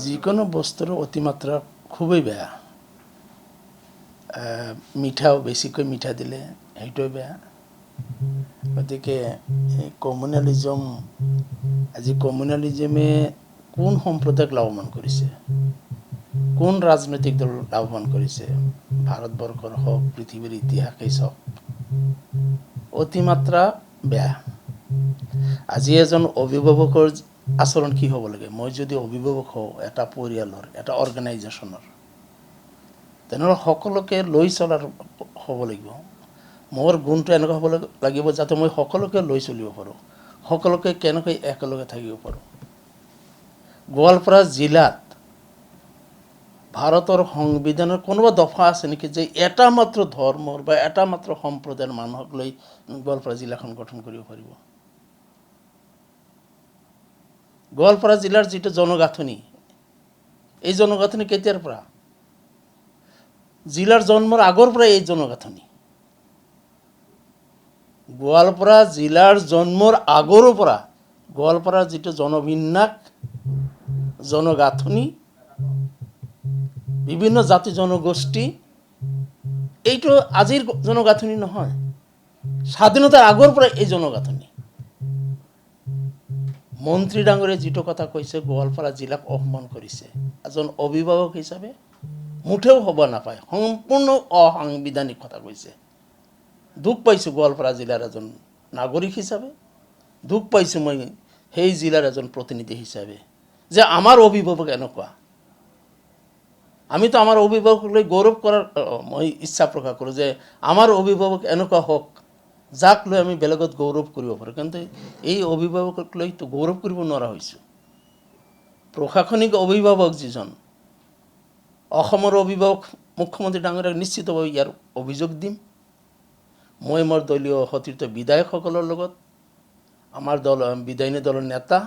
যিকোনো বস্তুৰ অতিমাত্ৰা খুবেই বেয়া। মিঠাও বেছিকৈ মিঠা দিলে সেইটোৱে বেয়া। গতিকে কমিউনেলিজম, আজি কমিউনেলিজমে কোন সম্প্ৰদায়ক লাভৱান কৰিছে, কোন ৰাজনৈতিক দল লাভৱান কৰিছে, ভাৰতবৰ্ষৰ হওক পৃথিৱীৰ ইতিহাসেই চাওক, অতিমাত্ৰা বেয়া। আজি এজন অভিভাৱকৰ আচৰণ কি হ'ব লাগে? মই যদি অভিভাৱক হওঁ এটা পৰিয়ালৰ, এটা অৰ্গেনাইজেশ্যনৰ, তেনেহ'লে সকলোকে লৈ চলাৰ হ'ব লাগিব। মোৰ গুণটো এনেকুৱা হ'ব লাগিব যাতে মই সকলোকে লৈ চলিব পাৰোঁ, সকলোকে কেনেকৈ একেলগে থাকিব পাৰোঁ। গোৱালপাৰা জিলাত ভাৰতৰ সংবিধানৰ কোনোবা দফা আছে নেকি যে এটা মাত্ৰ ধৰ্মৰ বা এটা মাত্ৰ সম্প্ৰদায়ৰ মানুহক লৈ গোৱালপাৰা জিলাখন গঠন কৰিব পাৰিব? গোৱালপাৰা জিলাৰ যিটো জনগাঁথনি, এই জনগাঁথনি কেতিয়াৰ পৰা? জিলাৰ জন্মৰ আগৰ পৰা এই জনগাঁথনি। গোৱালপাৰা জিলাৰ জন্মৰ আগৰ পৰা গোৱালপাৰাৰ যিটো জনবিন্যাস, জনগাঁথনি, বিভিন্ন জাতি জনগোষ্ঠী, এইটো আজিৰ জনগাঁথনি নহয়, স্বাধীনতাৰ আগৰ পৰা এই জনগাঁথনি। মন্ত্ৰী ডাঙৰীয়ে যিটো কথা কৈছে, গোৱালপাৰা জিলাক অপমান কৰিছে, এজন অভিভাৱক হিচাপে মুঠেও হ'ব নাপায়, সম্পূৰ্ণ অসাংবিধানিক কথা কৈছে। দুখ পাইছোঁ গোৱালপাৰা জিলাৰ এজন নাগৰিক হিচাপে, দুখ পাইছোঁ মই সেই জিলাৰ এজন প্ৰতিনিধি হিচাপে যে আমাৰ অভিভাৱক এনেকুৱা। আমিতো আমাৰ অভিভাৱক লৈ গৌৰৱ কৰাৰ মই ইচ্ছা প্ৰকাশ কৰোঁ যে আমাৰ অভিভাৱক এনেকুৱা হওক, যাক লৈ আমি বেলেগত গৌৰৱ কৰিব পাৰোঁ। কিন্তু এই অভিভাৱকক লৈতো গৌৰৱ কৰিব নোৱাৰা হৈছোঁ। প্ৰশাসনিক অভিভাৱক যিজন, অসমৰ অভিভাৱক মুখ্যমন্ত্ৰী ডাঙৰীয়াক নিশ্চিতভাৱে ইয়াৰ অভিযোগ দিম। মই মোৰ দলীয় সতীৰ্থ বিধায়কসকলৰ লগত, আমাৰ বিধায়িনী দলৰ নেতা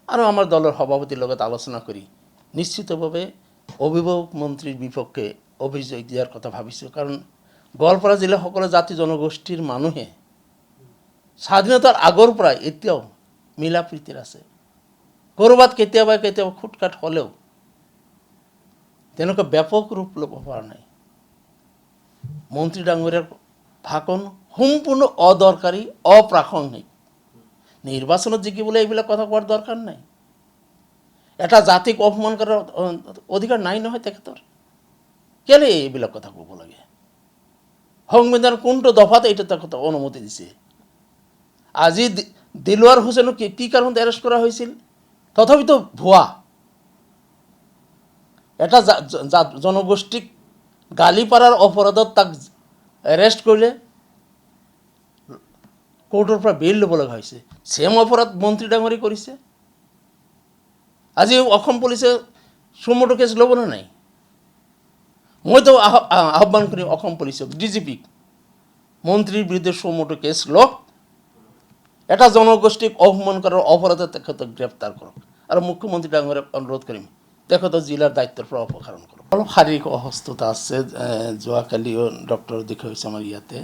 আৰু আমাৰ দলৰ সভাপতিৰ লগত আলোচনা কৰি নিশ্চিতভাৱে অভিভাৱক মন্ত্ৰীৰ বিপক্ষে অভিযোগ দিয়াৰ কথা ভাবিছোঁ। কাৰণ গোৱালপাৰা জিলাৰ সকলো জাতি জনগোষ্ঠীৰ মানুহে স্বাধীনতাৰ আগৰ পৰাই এতিয়াও মিলা প্ৰীতিৰ আছে। ক'ৰবাত কেতিয়াবা খুটখাট হ'লেও তেনেকুৱা ব্যাপক ৰূপ ল'ব পৰা নাই। মন্ত্ৰী ডাঙৰীয়াৰ ভাষণ সম্পূৰ্ণ অদৰকাৰী, অপ্ৰাসংগিক। নিৰ্বাচনত জিকিবলৈ এইবিলাক কথা কোৱাৰ দৰকাৰ নাই। এটা জাতিক অপমান কৰাৰ অধিকাৰ নাই নহয় তেখেতৰ। কেলে এইবিলাক কথা ক'ব লাগে? সংবিধানৰ কোনটো দফাত এইটো তেখেত অনুমতি দিছে? আজি দিলৱাৰ হুছেইনক কি কাৰণত এৰেষ্ট কৰা হৈছিল? তথাপিতো ভুৱা। এটা জনগোষ্ঠীক গালি পাৰাৰ অপৰাধত তাক এৰেষ্ট কৰিলে, কোৰ্টৰ পৰা বেইল ল'ব লগা হৈছে। ছেম অপৰাধ মন্ত্ৰী ডাঙৰী কৰিছে। আজি অসম পুলিচে সুমোটো কেছ ল'বনে নাই? মইতো আহ্বান কৰিম অসম পুলিচক, ডিজিপিক, মন্ত্ৰীৰ বিৰুদ্ধে সুমোটো কেছ লওক, এটা জনগোষ্ঠীক অপমান কৰাৰ অপৰাধত তেখেতক গ্ৰেপ্তাৰ কৰক। আৰু মুখ্যমন্ত্ৰী ডাঙৰীয়াক অনুৰোধ কৰিম তেখেতৰ জিলাৰ দায়িত্বৰ পৰা অপসাৰণ কৰক। অলপ শাৰীৰিক অসুস্থতা আছে। যোৱাকালিও ডক্টৰ দেখুৱাইছে আমাৰ ইয়াতে।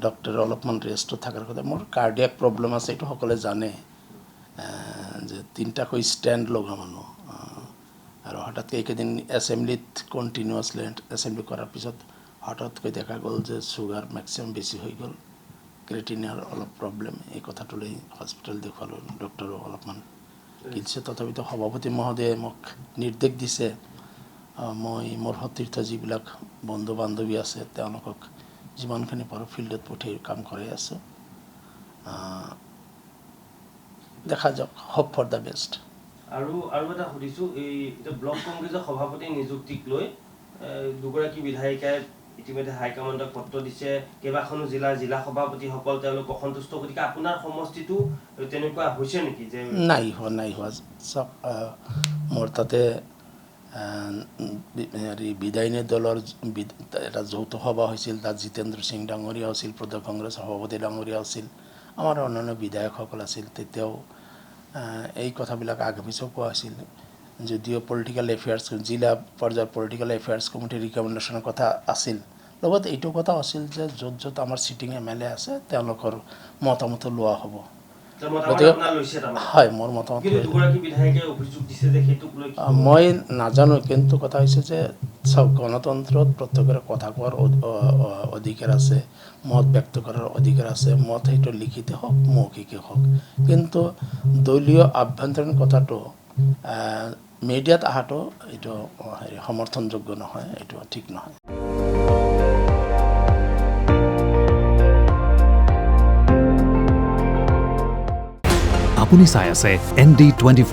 ডক্টৰে অলপমান ৰেষ্টত থকাৰ কথা। মোৰ কাৰ্ডিয়াক প্ৰব্লেম আছে, এইটো সকলোৱে জানে যে 3টাকৈ ষ্টেণ্ড লগা মানুহ। আৰু হঠাৎকৈ এইকেইদিন এছেম্বলিত কণ্টিনিউৱাছলি এছেম্বলি কৰাৰ পিছত হঠাৎকৈ দেখা গ'ল যে চুগাৰ মেক্সিমাম বেছি হৈ গ'ল, ক্ৰিটিনৰ অলপ প্ৰব্লেম। এই কথাটো লৈ হস্পিটেল দেখুৱালোঁ। ডক্টৰো অলপমান কিছে, তথাপিতো সভাপতি মহোদয়ে মোক নিৰ্দেশ দিছে মই মোৰ সতীৰ্থ যিবিলাক বন্ধু বান্ধৱী আছে তেওঁলোকক যিমানখিনি পাৰোঁ ফিল্ডত পঠিয়াই কাম কৰাই আছোঁ। দেখা যাওক, হোপ ফৰ দ্য বেষ্ট। আৰু এটা সুধিছোঁ, এই ব্লক কংগ্ৰেছৰ সভাপতি নিযুক্তিক লৈ দুগৰাকী বিধায়িকাই ইতিমধ্যে হাইকমাণ্ডক পত্ৰ দিছে। কেইবাখনো জিলা সভাপতিসকল তেওঁলোক অসন্তুষ্ট। গতিকে আপোনাৰ সমষ্টিটো তেনেকুৱা হৈছে নেকি? যে নাই হোৱা। চাওক, মোৰ তাতে বিধায়িনী দলৰ এটা যৌথ সভা হৈছিল। তাত জিতেন্দ্ৰ সিং ডাঙৰীয়া আছিল, প্ৰদেশ কংগ্ৰেছৰ সভাপতি ডাঙৰীয়া আছিল, আমাৰ অন্যান্য বিধায়কসকল আছিল। তেতিয়াও এই কথাবিলাক আগে পিছেও কোৱা হৈছিল। যদিও পলিটিকেল এফেয়াৰ্ছ, জিলা পৰ্যায়ৰ পলিটিকেল এফেয়াৰ্ছ কমিটিৰ ৰিকমেণ্ডেশ্যনৰ কথা আছিল, লগত এইটো কথাও আছিল যে য'ত আমাৰ ছিটিং MLA আছে তেওঁলোকৰ মতামতো লোৱা হ'ব। গতিকে আপোনাৰ লৈছে তাৰমানে হয় মোৰ মতামত কিন্তু দুগৰাকী বিধায়কে অভিযোগ দিছে যে সেইটোক লৈ মই নাজানো কিন্তু কথা হৈছে যে চাওক গণতন্ত্ৰত প্ৰত্যেকৰে কথা কোৱাৰ অধিকাৰ আছে মত ব্যক্ত কৰাৰ অধিকাৰ আছে মত সেইটো লিখিত হওক মৌখিকে হওক কিন্তু দলীয় আভ্যন্তৰীণ কথাটো মিডিয়াত অহাটো এইটো সমৰ্থনযোগ্য নহয় এইটো ঠিক নহয় আপুনি চাই আছে ND24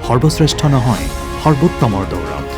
সৰ্বশ্ৰেষ্ঠ নহয় সৰ্বোত্তমৰ দৌৰত